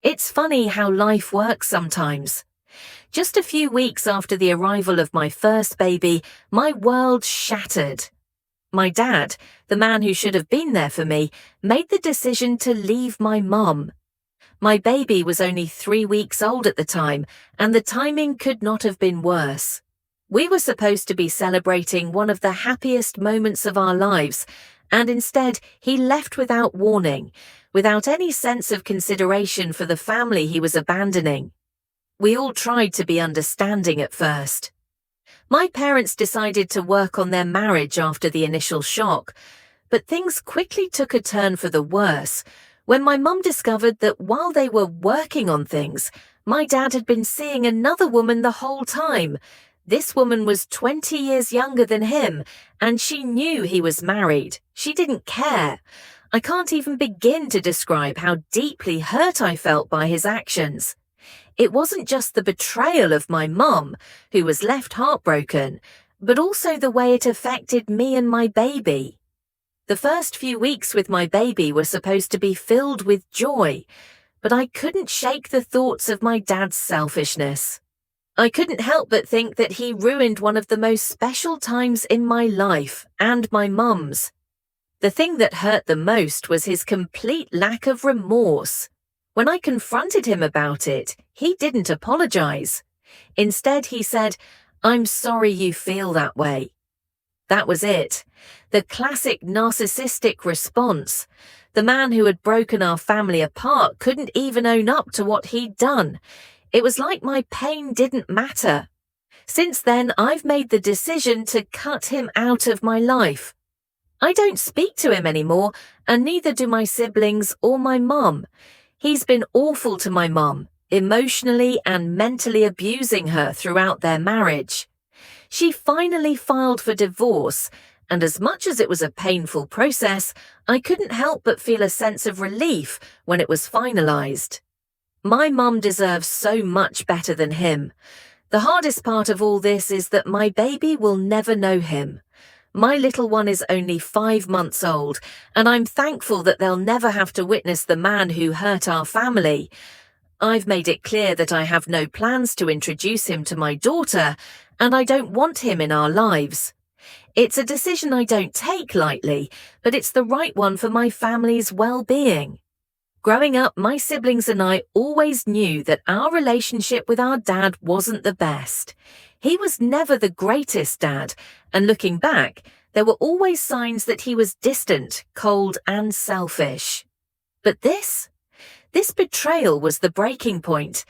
It's funny how life works sometimes. Just a few weeks after the arrival of my first baby, my world shattered. My dad, the man who should have been there for me, made the decision to leave my mum. My baby was only 3 weeks old at the time, and the timing could not have been worse. We were supposed to be celebrating one of the happiest moments of our lives, and instead he left without warning, without any sense of consideration for the family he was abandoning. We all tried to be understanding at first. My parents decided to work on their marriage after the initial shock, but things quickly took a turn for the worse when my mum discovered that while they were working on things, my dad had been seeing another woman the whole time. This woman was 20 years younger than him, and she knew he was married. She didn't care. I can't even begin to describe how deeply hurt I felt by his actions. It wasn't just the betrayal of my mum, who was left heartbroken, but also the way it affected me and my baby. The first few weeks with my baby were supposed to be filled with joy, but I couldn't shake the thoughts of my dad's selfishness. I couldn't help but think that he ruined one of the most special times in my life and my mum's. The thing that hurt the most was his complete lack of remorse. When I confronted him about it, he didn't apologize. Instead, he said, "I'm sorry you feel that way." That was it. The classic narcissistic response. The man who had broken our family apart couldn't even own up to what he'd done. It was like my pain didn't matter. Since then, I've made the decision to cut him out of my life. I don't speak to him anymore, and neither do my siblings or my mum. He's been awful to my mum, emotionally and mentally abusing her throughout their marriage. She finally filed for divorce, and as much as it was a painful process, I couldn't help but feel a sense of relief when it was finalized. My mum deserves so much better than him. The hardest part of all this is that my baby will never know him. My little one is only 5 months old, and I'm thankful that they'll never have to witness the man who hurt our family. I've made it clear that I have no plans to introduce him to my daughter, and I don't want him in our lives. It's a decision I don't take lightly, but it's the right one for my family's well-being. Growing up, my siblings and I always knew that our relationship with our dad wasn't the best. He was never the greatest dad, and looking back, there were always signs that he was distant, cold, and selfish. But this betrayal was the breaking point.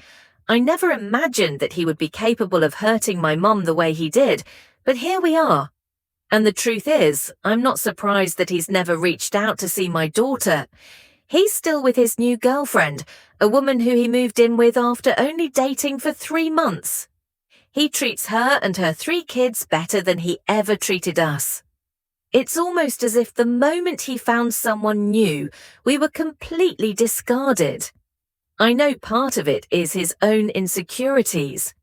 I never imagined that he would be capable of hurting my mum the way he did, but here we are. And the truth is, I'm not surprised that he's never reached out to see my daughter. He's still with his new girlfriend, a woman who he moved in with after only dating for 3 months. He treats her and her 3 kids better than he ever treated us. It's almost as if the moment he found someone new, we were completely discarded. I know part of it is his own insecurities.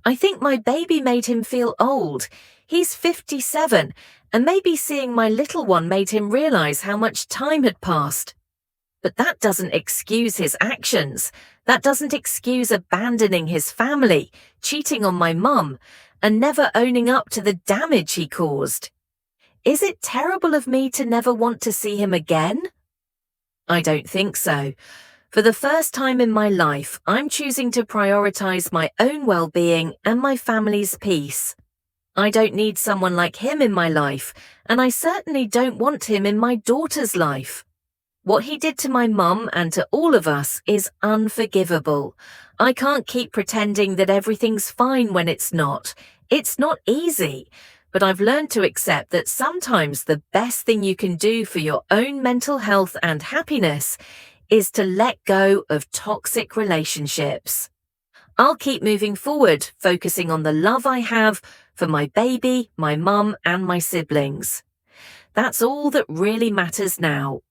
I think my baby made him feel old. He's 57, and maybe seeing my little one made him realize how much time had passed. But that doesn't excuse his actions. That doesn't excuse abandoning his family, cheating on my mum, and never owning up to the damage he caused. Is it terrible of me to never want to see him again? I don't think so. For the first time in my life, I'm choosing to prioritize my own well-being and my family's peace. I don't need someone like him in my life, and I certainly don't want him in my daughter's life. What he did to my mum and to all of us is unforgivable. I can't keep pretending that everything's fine when it's not. It's not easy, but I've learned to accept that sometimes the best thing you can do for your own mental health and happiness is to let go of toxic relationships. I'll keep moving forward, focusing on the love I have for my baby, my mum, and my siblings. That's all that really matters now.